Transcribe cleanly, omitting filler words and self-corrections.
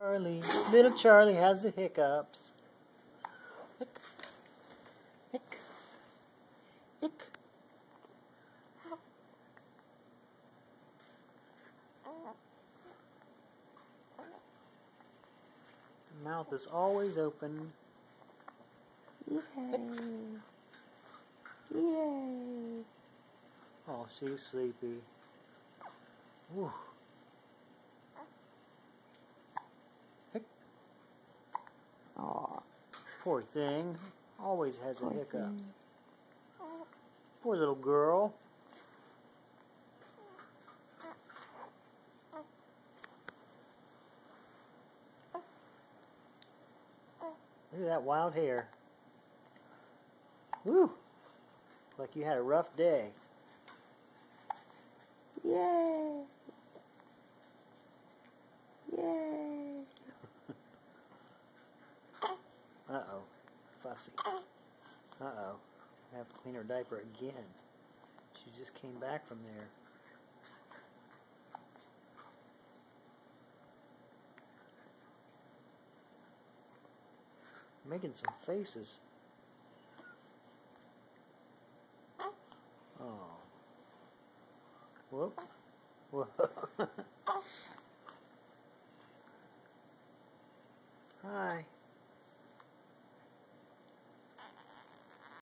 Charlie, little Charlie has the hiccups. Hic, hic, hic. The mouth is always open. Yay! Yay! Oh, she's sleepy. Whew. Aw. Poor thing. Always has the hiccups. Poor little girl. Look at that wild hair. Woo! Like you had a rough day. Yay! Yay! Uh-oh. Fussy. Uh-oh. I have to clean her diaper again. She just came back from there. Making some faces. Oh. Whoop. Whoop. Hi.